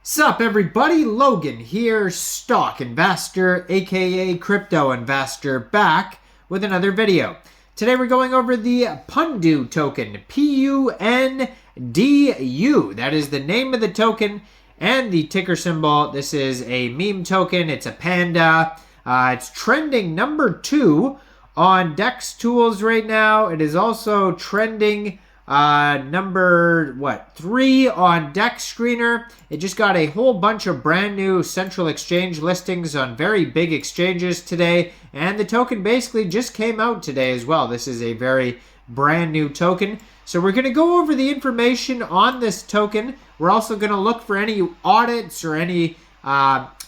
Sup everybody, Logan here, stock investor, aka crypto investor, back with another video. Today we're going over the PUNDU token, PUNDU. That is the name of the token and the ticker symbol. This is a meme token, it's a panda. It's trending number 2 on DEX tools right now. It is also trending number 3 on DEX Screener. It just got a whole bunch of brand new central exchange listings on very big exchanges today, and the token basically just came out today as well. This is a very brand new token, so we're going to go over the information on this token. We're also going to look for any audits or any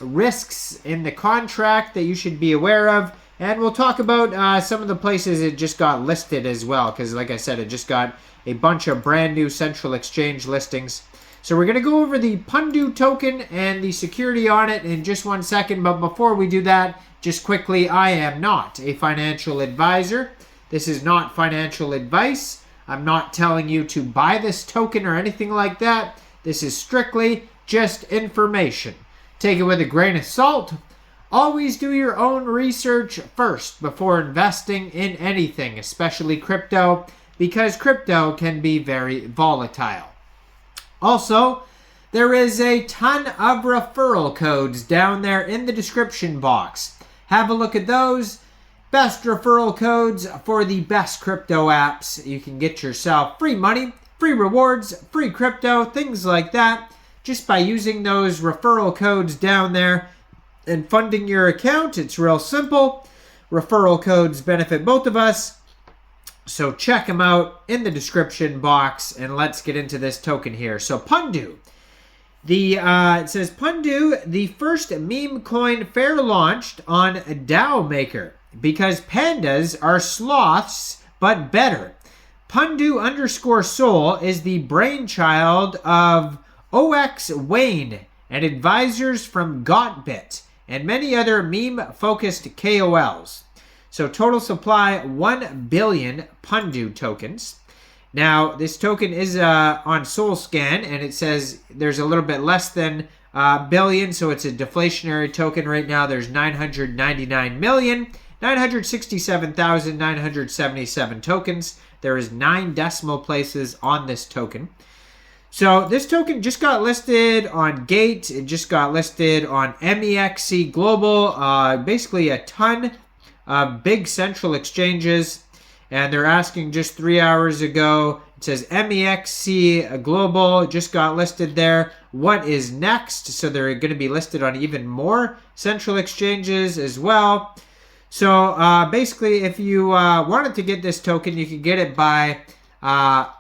risks in the contract that you should be aware of, and we'll talk about some of the places it just got listed as well, because like I said, it just got a bunch of brand new central exchange listings. So we're going to go over the PUNDU token and the security on it in just 1 second. But before we do that, just quickly, I am not a financial advisor. This is not financial advice. I'm not telling you to buy this token or anything like that. This is strictly just information. Take it with a grain of salt. Always do your own research first before investing in anything, especially crypto, because crypto can be very volatile. Also, there is a ton of referral codes down there in the description box. Have a look at those. Best referral codes for the best crypto apps. You can get yourself free money, free rewards, free crypto, things like that, just by using those referral codes down there and funding your account. It's real simple. Referral codes benefit both of us. So check them out in the description box, and let's get into this token here. So PUNDU, it says PUNDU, the first meme coin fair launched on DAO Maker because pandas are sloths but better. PUNDU_Sol is the brainchild of MEXC and advisors from Gotbit and many other meme-focused KOLs. So total supply, 1 billion PUNDU tokens. Now, this token is on SolScan, and it says there's a little bit less than billion, so it's a deflationary token right now. There's 999,967,977 tokens. There is 9 decimal places on this token. So this token just got listed on Gate. It just got listed on MEXC Global. Basically a ton big central exchanges, and they're asking just 3 hours ago. It says MEXC Global just got listed there. What is next? So they're going to be listed on even more central exchanges as well. So basically, if you wanted to get this token, you could get it by well,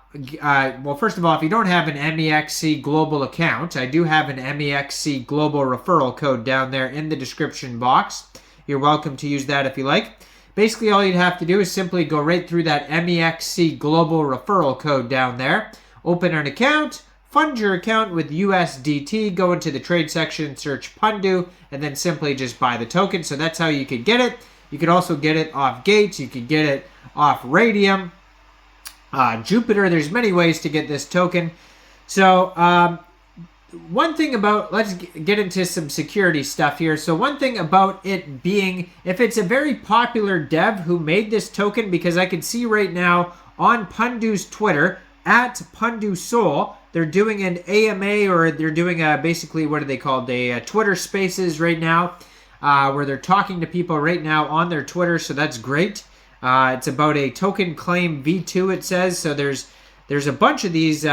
first of all, if you don't have an MEXC Global account, I do have an MEXC Global referral code down there in the description box. You're welcome to use that if you like. Basically, all you'd have to do is simply go right through that MEXC Global referral code down there. Open an account, fund your account with USDT, go into the trade section, search PUNDU, and then simply just buy the token. So that's how you could get it. You could also get it off Gates. You could get it off RAYDIUM, Jupiter. There's many ways to get this token. So one thing about, let's get into some security stuff here. So one thing about it being, if it's a very popular dev who made this token, because I can see right now on PUNDU's Twitter, at PUNDUSol, they're doing an AMA, or they're doing a, basically, what are they called? A Twitter Spaces right now, where they're talking to people right now on their Twitter, so that's great. It's about a token claim V2, it says. So there's a bunch of these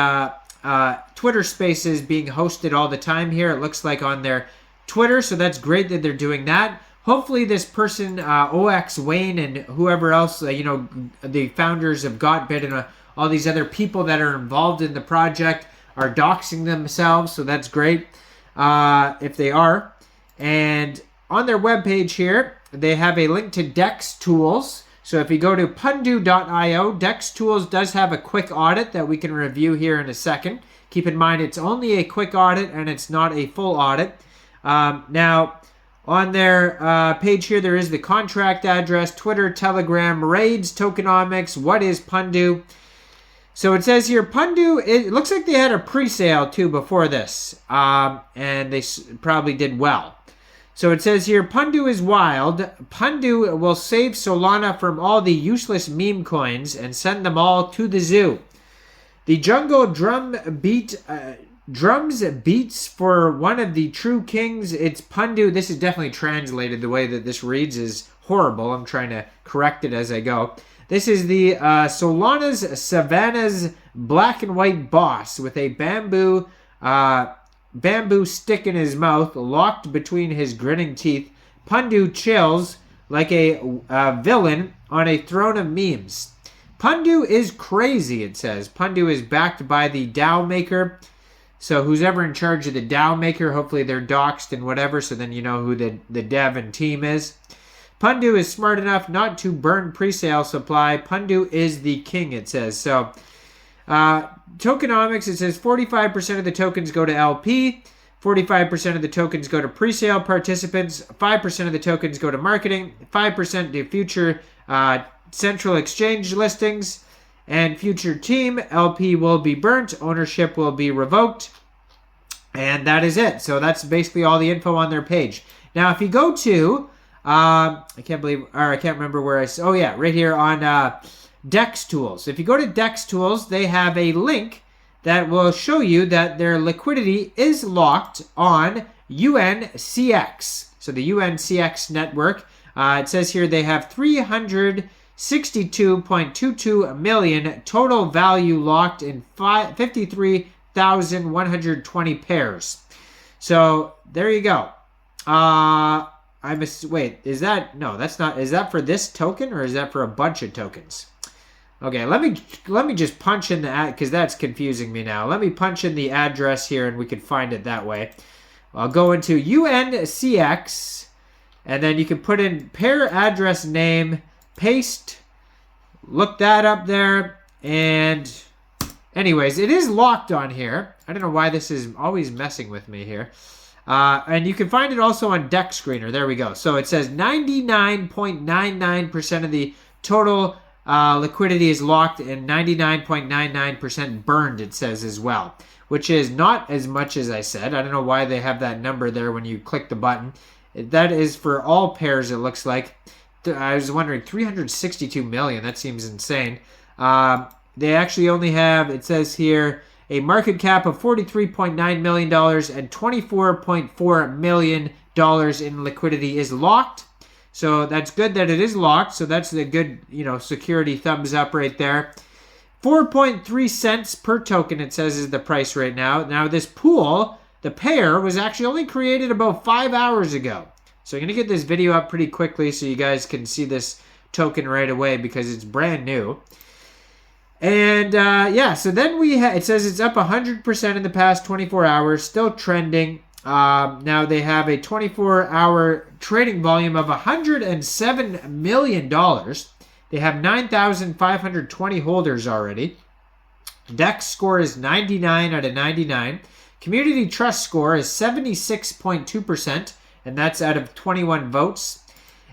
Twitter Spaces being hosted all the time here, it looks like, on their Twitter. So that's great that they're doing that. Hopefully this person, MEXC and whoever else, the founders of Gotbit and all these other people that are involved in the project are doxing themselves. So that's great if they are. And on their webpage here, they have a link to DEX tools. So if you go to pundu.io, DEX Tools does have a quick audit that we can review here in a second. Keep in mind, it's only a quick audit and it's not a full audit. Now, on their page here, there is the contract address, Twitter, Telegram, Raids, Tokenomics, what is PUNDU. So it says here, PUNDU, it looks like they had a pre-sale too before this, and they probably did well. So it says here, PUNDU is wild. PUNDU will save Solana from all the useless meme coins and send them all to the zoo. The jungle drums beats for one of the true kings. It's PUNDU. This is definitely translated. The way that this reads is horrible. I'm trying to correct it as I go. This is the Solana's Savannah's black and white boss with a bamboo stick in his mouth, locked between his grinning teeth. PUNDU chills like a villain on a throne of memes. PUNDU is crazy, it says. PUNDU is backed by the DAO maker. So who's ever in charge of the DAO maker, hopefully they're doxed and whatever, so then you know who the dev and team is. PUNDU is smart enough not to burn pre-sale supply. PUNDU is the king, it says. So, tokenomics, it says 45% of the tokens go to LP, 45% of the tokens go to pre-sale participants, 5% of the tokens go to marketing, 5% to future central exchange listings, and future team. LP will be burnt, ownership will be revoked, and that is it. So that's basically all the info on their page. Now, if you go to... I can't remember where oh yeah, right here on DEX Tools. If you go to DEX Tools, they have a link that will show you that their liquidity is locked on UNCX. So the UNCX network, it says here they have 362.22 million total value locked in 53,120 pairs. So there you go. Wait, is that, no, that's not, is that for this token or is that for a bunch of tokens? Okay, let me just punch in the ad, because that's confusing me now. Let me punch in the address here and we can find it that way. I'll go into UNCX and then you can put in pair address name, paste, look that up there, and anyways, it is locked on here. I don't know why this is always messing with me here. And you can find it also on Dex Screener. There we go. So it says 99.99% of the total liquidity is locked and 99.99% burned, it says as well, which is not as much as I said. I don't know why they have that number there when you click the button. That is for all pairs, it looks like. I was wondering, 362 million. That seems insane. They actually only have, it says here, a market cap of $43.9 million and $24.4 million in liquidity is locked. So that's good that it is locked. So that's a good, security thumbs up right there. 4.3 cents per token, it says, is the price right now. Now this pool, the pair, was actually only created about 5 hours ago. So I'm going to get this video up pretty quickly so you guys can see this token right away because it's brand new. And yeah, so then it says it's up 100% in the past 24 hours, still trending. Now they have a 24-hour trading volume of $107 million. They have 9,520 holders already. DEX score is 99 out of 99. Community trust score is 76.2%, and that's out of 21 votes.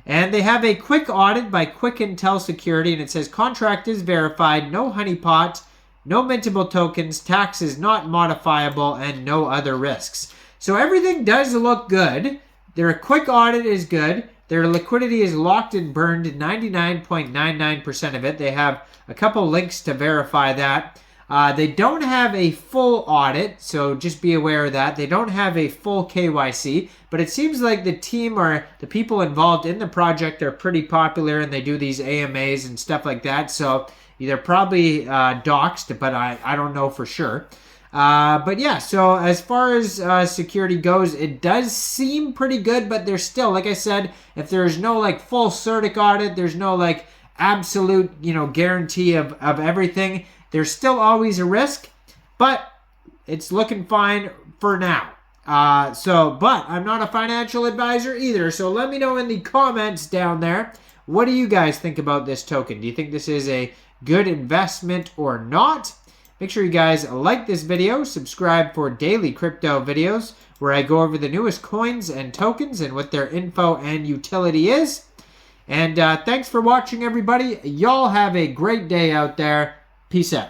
And they have a quick audit by Quick Intel Security, and it says contract is verified, no honeypot, no mintable tokens, tax is not modifiable, and no other risks. So everything does look good. Their quick audit is good. Their liquidity is locked and burned, 99.99% of it. They have a couple links to verify that. They don't have a full audit, so just be aware of that. They don't have a full KYC, but it seems like the team or the people involved in the project are pretty popular, and they do these AMAs and stuff like that. So they're probably doxed, but I don't know for sure. But yeah, so as far as security goes, it does seem pretty good, but there's still, like I said, if there's no like full CertiK audit, there's no like absolute, guarantee of everything. There's still always a risk, but it's looking fine for now. But I'm not a financial advisor either, so let me know in the comments down there, what do you guys think about this token? Do you think this is a good investment or not? Make sure you guys like this video, subscribe for daily crypto videos where I go over the newest coins and tokens and what their info and utility is. And thanks for watching, everybody. Y'all have a great day out there. Peace out.